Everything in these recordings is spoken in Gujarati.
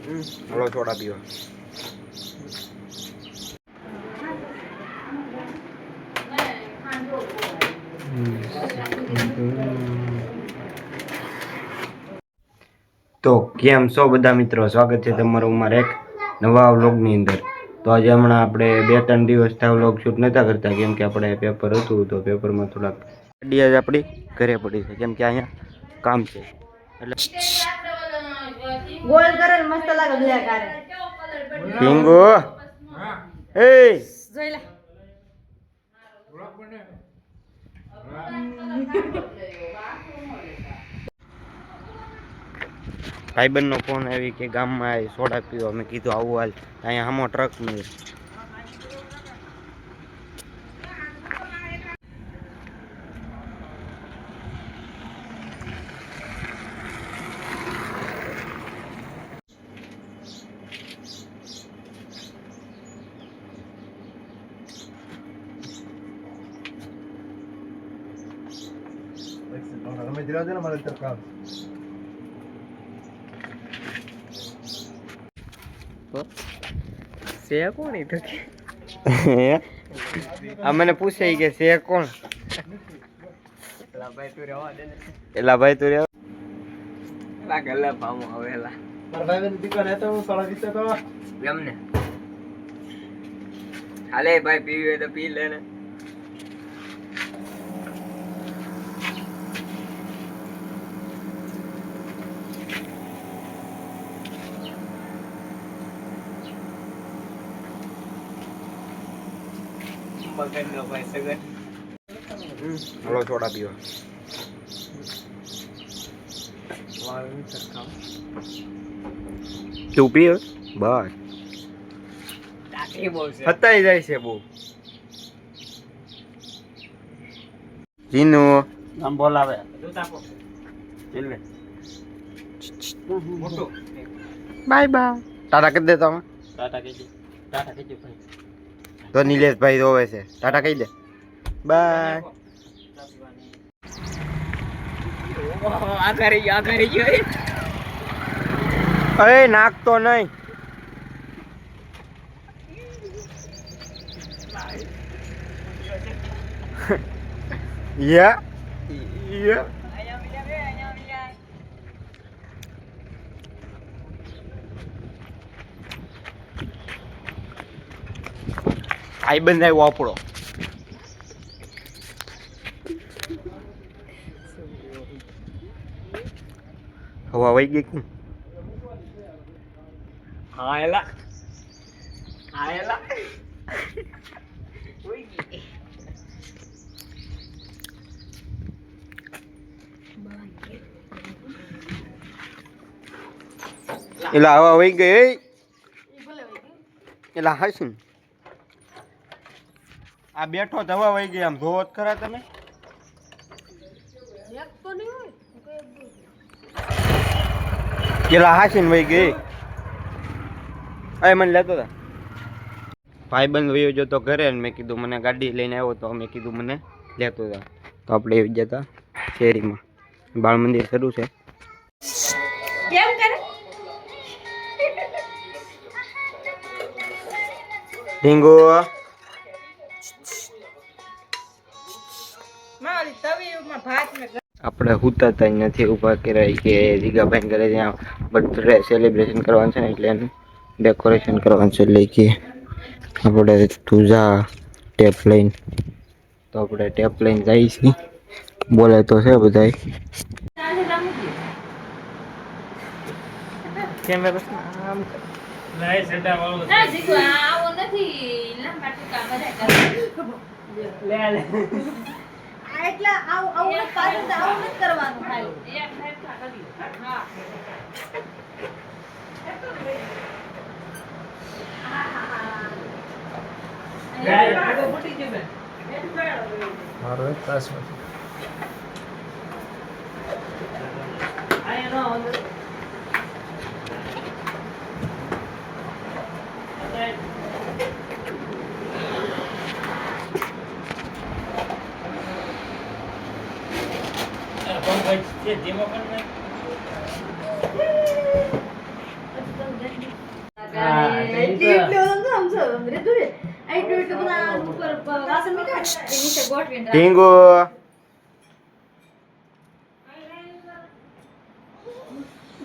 હલો સોડા પીવા. તો કેમ છો બધા મિત્રો, સ્વાગત છે તમારું મારા એક નવા વ્લોગની અંદર. તો આજે હમણાં આપણે 2-3 દિવસથી વ્લોગ શૂટ નહોતા કરતા કેમ કે આપણે પેપર હતું, તો પેપરમાં થોડાક ગાડી આજે આપણી ઘરે પડી છે કેમ કે અહીંયા કામ છે એટલે ગોળ કરે મસ્ત લાગે બ્લેક આરે પિંગો એ જોઈ લે ભાઈબંધનો ફોન આવી કે ગામમાં સોડા પીવા. મેં કીધું આવું હાલ, અહીંયા સામો ટ્રક નહીં. સે કોણ ઈ તો આ મને પૂછે કે છે કોણ? એલા ભાઈ તું રહેવા દે ને. એલા ભાઈ તું રહેવા. એલા ગલ્લા પામો હવેલા મારા ભાઈ ની દુકાન હે તો હું સોડા પીતો તો એમને હાલે ભાઈ પીવી હોય તો પી લે ને. મગન નો ભાઈ સગન હલો સોડા પીવા. વાળું સરખામ તું પીવ બસ ટાકી બહુ છે. હતાઈ જાય છે બહુ. જીનુ આમ બોલાવે તું તાપો ચીલે મોટો બાય બાય. ટાટા કરી દે તમે. ટાટા કહેજો ભાઈ. તો નિલેશભાઈ રોવે છે, ટાટા કહી દે બાય. આ કરી ગયો અરે નાખતો નહીં. યા યા આઈ બંધાય વાપરો. હવા વહી ગઈ કે આયલા એલા હવા વહી ગઈ. એલા હાસી આ બેઠો તો હવા વહી ગઈ. આમ જોવો જ ખરા તમે. એલા હાસી વહી ગઈ. અરે મને લેતો હતા. ભાઈબંધ વયો જતો ઘરે ને મેં કીધું મને ગાડી લઈને આવ્યો તો મેં કીધું મને લેતો હતા. તો આપણે આવી ગયા હતા શેરીમાં. બાળ મંદિર શરૂ છે. કેમ કરે ઢીંગુ મારી તવીમાં ભાત મે આપણે હુતાતા જ નથી. ઊભા કરાય કે રીગાભાઈ કરે ત્યાં બર્થડે સેલિબ્રેશન કરવાનું છે ને એટલે એનું ડેકોરેશન કરવાનું છે. એટલે કે આપણે તું જા ટેપ લઈને. તો આપણે ટેપ લઈને જઈએ છીએ. બોલે તો છે બધા. કેમેરા આમ લાઈ સેડા વાળો ના જીગો આવો નથી લાંબા ટૂંકા બધા લે એટલા આવું નથી પાછળ તો આવું નથી કરવાનું ખાલી એક ફેરફાર કરી હા આગળ ફૂટી ગયું બેન મારો એક ક્લાસમાં આયા નો અંદર પણ ભાઈ જે જેમાં પણ એટલી ઓલું આમ જો રેતું રે એટલું બધા ઉપર વાસણ મૂકે એ નીચે ગોઠવીને રાખે. ટીંગુ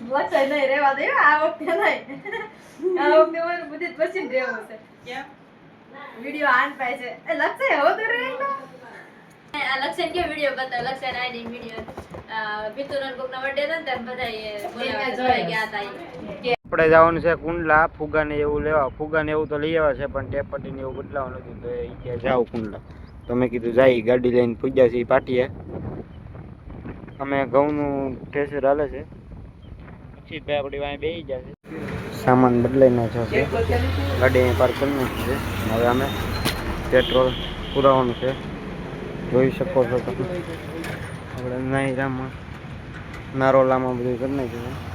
વચ્ચે નહીં રહેવા દે આ વખતે નહીં આ વખતે મને બધી પછી જ રહેવું છે કેમ વિડિયો આન પાય છે એ લક્ષે હવે તો રે આ લક્ષણ કે વિડિયો બતાવ લક્ષણ આઈડી વિડિયો પિતુરન કોકના બર્થડે હતો ને ત્યારે બધાએ બોલાવ્યા જોઈ ગયા હતા ઈ. આપણે જવાનું છે કુંડલા ફુગાને એવું લેવા ફુગાને એવું તો લઈ આવ્યા છે પણ ટેપટીને એવું બદલાવાનું હતું તો એ કે જાવ કુંડલા તો મેં કીધું જાય ગાડી લઈને પૂજ્યા છીએ પાટીએ અમે ઘઉંનું ઠેસર હાલે છે પછી ભાઈ આપણી વાંહે બેસી જશે સામાન બદલાઈ નાખ્યો છે ગાડી અહીં પાર્ક કરી નાખી છે હવે અમે પેટ્રોલ પુરાવાનું છે જોઈ શકો છો તમે આપણે નાઈરામાં નારોલામાં બધું કરી નાખ્યું છે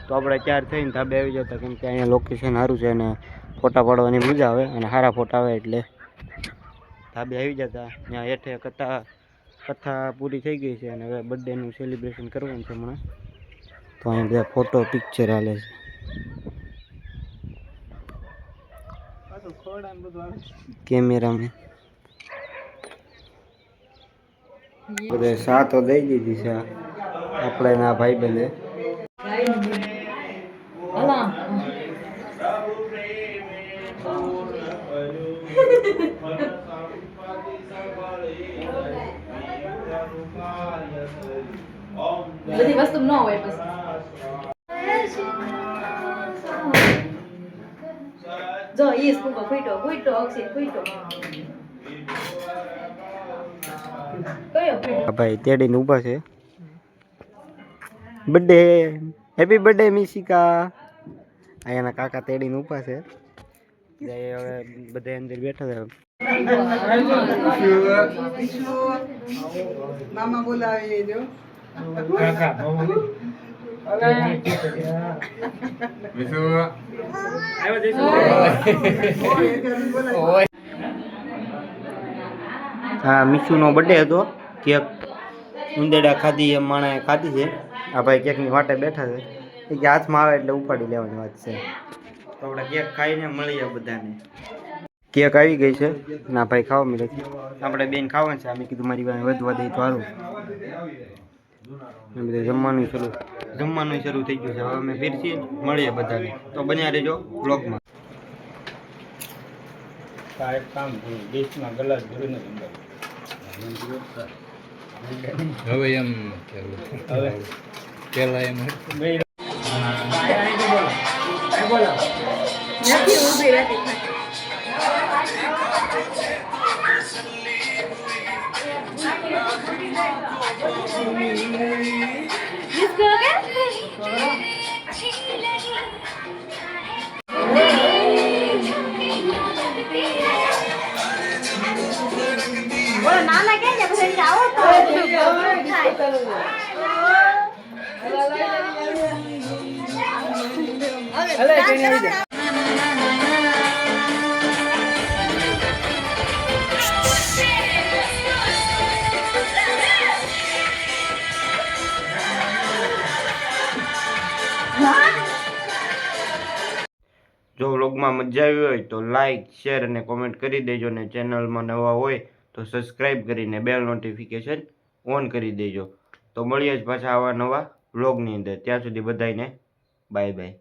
તો આપણે ચાર થઈને ધાબે આવી જતા કેમ કે અહીંયા લોકેશન સારું છે અને ફોટા પાડવાની મજા આવે અને સારા ફોટા આવે એટલે ધાબે આવી જતા ત્યાં હેઠે કથા પૂરી થઈ ગઈ છે અને હવે બર્થડેનું સેલિબ્રેશન કરવાનું છે હમણાં તો અહીંયા બધા ફોટો પિક્ચર હાલે છે કેમેરામાં બધે સા તો દઈ દીધી છે આપણે ના ભાઈ બંધે બધી વસ્તુ ન હોય બસ જો ઈ સ્કૂબો ફૂટો અક્ષય ફૂટો કયો ફૂટો ભાઈ તેડીને ઊભા છે બર્થડે હેપી બર્થડે મિશિકા અહીંયાના કાકા તેડીને ઊભા છે હવે બધા અંદર બેઠા છે મામા બોલાવી જો હા મીશુનો બર્થડે હતો કેક ઉંદેડા ખાધી એમ માણે ખાધી છે આ ભાઈ કેકની વાટે બેઠા છે એ કે હાથમાં આવે એટલે ઉપાડી લેવાની વાત છે તો આપણે કેક ખાઈને મળીએ બધાને કેક આવી ગઈ છે ના ભાઈ ખાવા મળે છે આપણે બેન ખાવાનું છે અમે કીધું મારી પાસે વધવા દઈ તો સારું બધે જમવાનું શરૂ થઈ ગયું છે હવે અમે ફેરથી મળીએ બધાને તો બન્યા રહેજો બ્લોગમાં એક કામ કરું ડીશમાં ગ્લાસ ભરીને હવે એમ હવે પેલા એમ નથી ઊભી રહેતી इसको बोलो नाना क्या जब से जाओ तो જો વ્લોગમાં મજા આવી હોય તો લાઈક શેર અને કોમેન્ટ કરી દેજો ને ચેનલમાં નવા હોય તો સબસ્ક્રાઈબ કરીને બેલ નોટિફિકેશન ઓન કરી દેજો તો મળીએ જ પાછા આવા નવા વ્લોગની અંદર ત્યાં સુધી બધાને બાય બાય